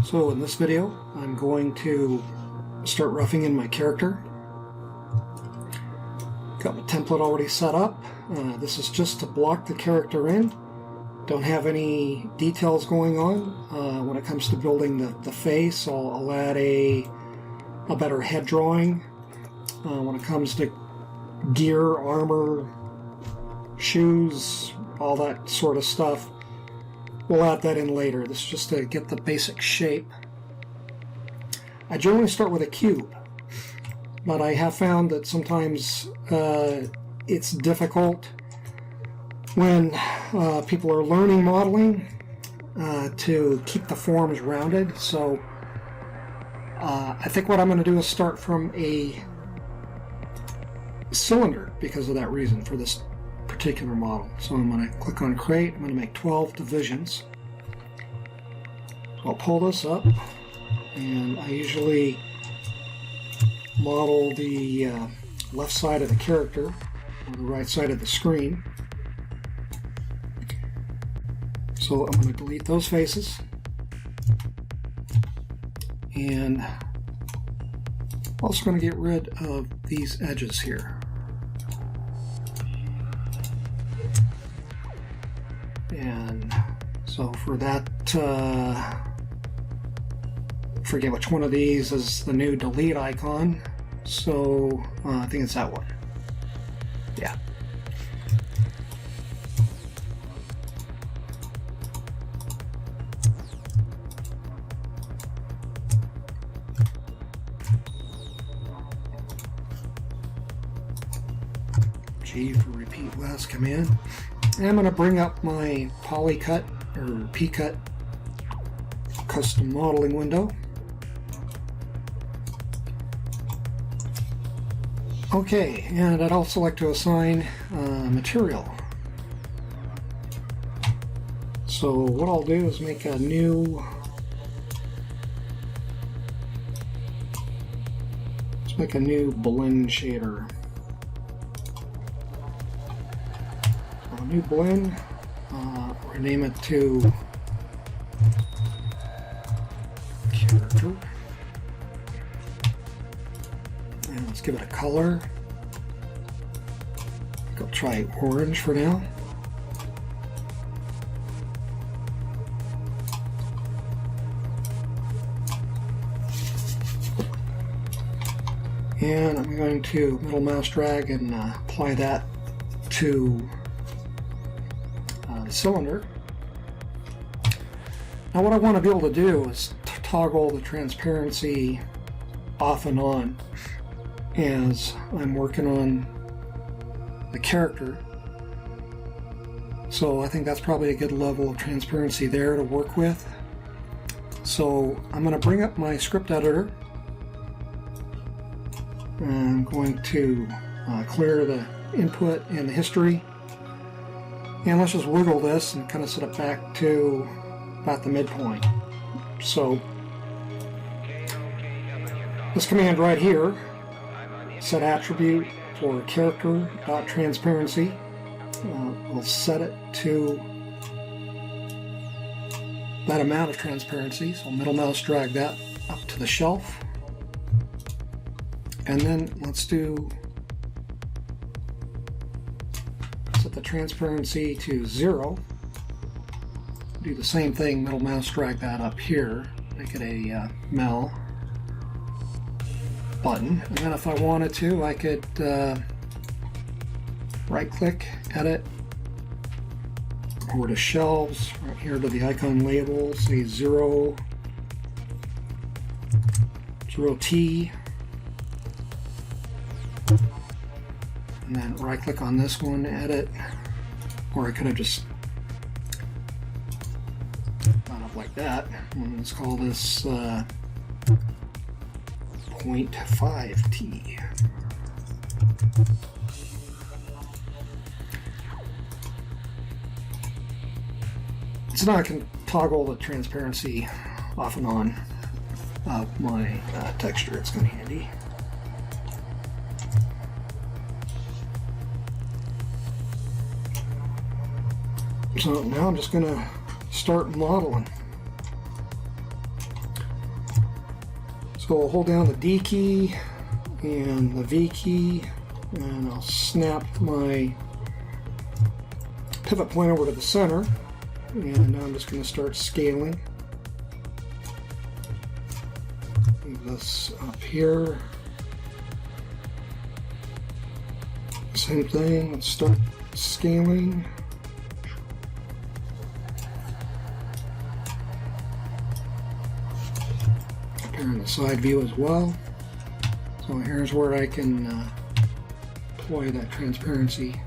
So in this video, I'm going to start roughing in my character. Got my template already set up. This is just to block the character in. Don't have any details going on. When it comes to building the face, I'll add a better head drawing. When it comes to gear, armor, shoes, all that sort of stuff, we'll add that in later. This is just to get the basic shape. I generally start with a cube, but I have found that sometimes it's difficult when people are learning modeling to keep the forms rounded. So I think what I'm going to do is start from a cylinder because of that reason for this particular model. So I'm going to click on create. I'm going to make 12 divisions. So I'll pull this up, and I usually model the left side of the character or the right side of the screen. So I'm going to delete those faces, and I'm also going to get rid of these edges here. And so for that, forget which one of these is the new delete icon. So I think it's that one. Yeah. G for repeat last command. And I'm going to bring up my polycut or P-cut custom modeling window. Okay, and I'd also like to assign material. So what I'll do is make a new, blend shader. So a new blend, rename it to character. And let's give it a color. I'll try orange for now. And I'm going to middle mouse drag and apply that to the cylinder. Now what I want to be able to do is toggle the transparency off and on as I'm working on the character. So I think that's probably a good level of transparency there to work with. So I'm going to bring up my script editor. I'm going to clear the input and the history. And let's just wiggle this and kind of set it back to about the midpoint. So this command right here, set attribute for character.transparency. We'll set it to that amount of transparency. So middle mouse drag that up to the shelf. And then let's set the transparency to 0. Do the same thing, middle mouse drag that up here, make it a mel button. And then if I wanted to, I could right click, edit, over to shelves, right here to the icon label, say 0T. And then right click on this one, edit, or I could have just done it like that. And let's call this 0.5T. So now I can toggle the transparency off and on of my texture. It's kind of handy. So now I'm just going to start modeling. So I'll hold down the D key and the V key, and I'll snap my pivot point over to the center, and now I'm just going to start scaling. Move this up here. Same thing, let's start scaling. Up here in the side view as well. So here's where I can apply that transparency.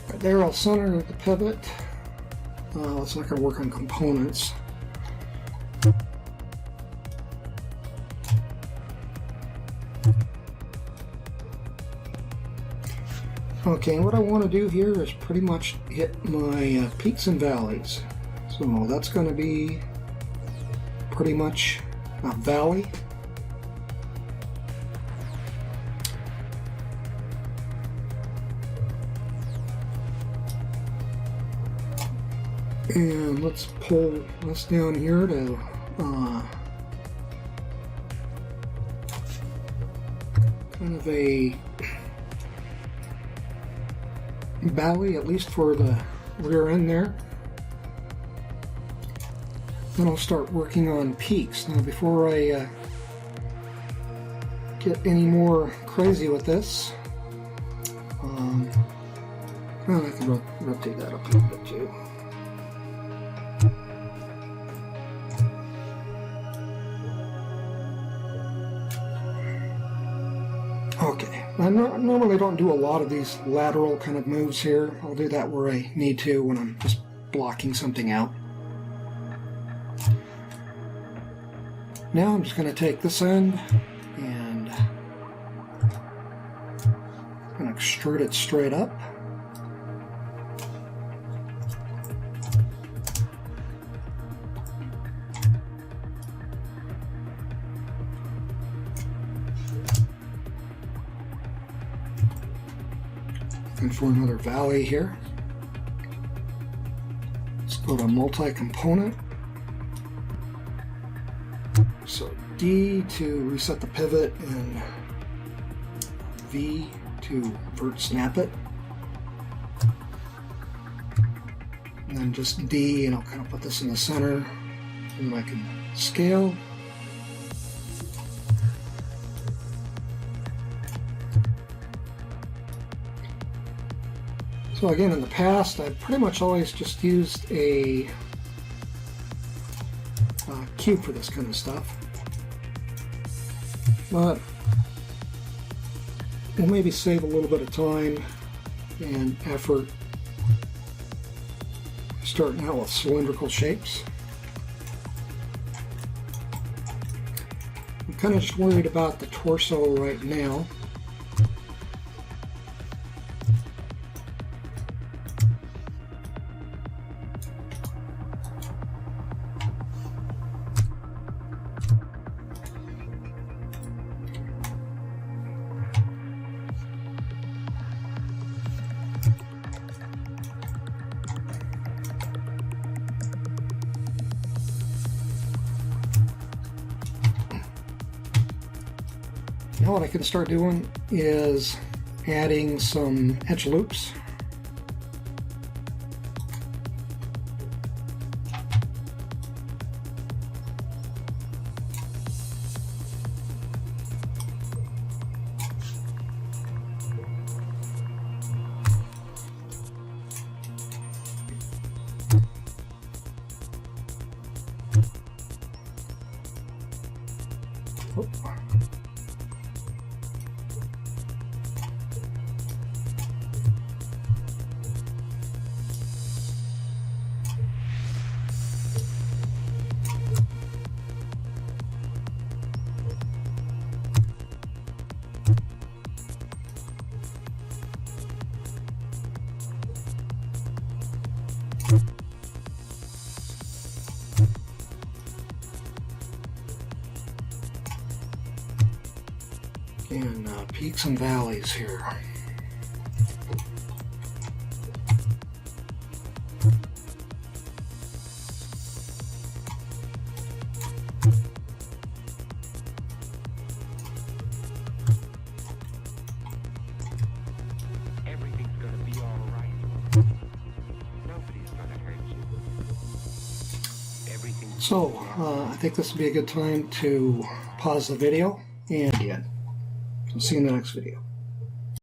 Right there, I'll center the pivot. It's not going to work on components. Okay, what I want to do here is pretty much hit my peaks and valleys. So that's going to be pretty much a valley. And let's pull this down here to kind of a valley, at least for the rear end there. Then I'll start working on peaks. Now before I get any more crazy with this, well, I can rotate that up a little bit too. Okay, I normally don't do a lot of these lateral kind of moves here. I'll do that where I need to when I'm just blocking something out. Now I'm just going to take this end and I'm going to extrude it straight up. And for another valley here, let's go to multi-component. So D to reset the pivot and V to vert snap it. And then just D, and I'll kind of put this in the center, and I can scale. So again, in the past, I've pretty much always just used a cube for this kind of stuff. But we'll maybe save a little bit of time and effort starting out with cylindrical shapes. I'm kind of just worried about the torso right now. Now what I can start doing is adding some edge loops. Oh. And peaks and valleys here. So, I think this would be a good time to pause the video and begin. So see you in the next video.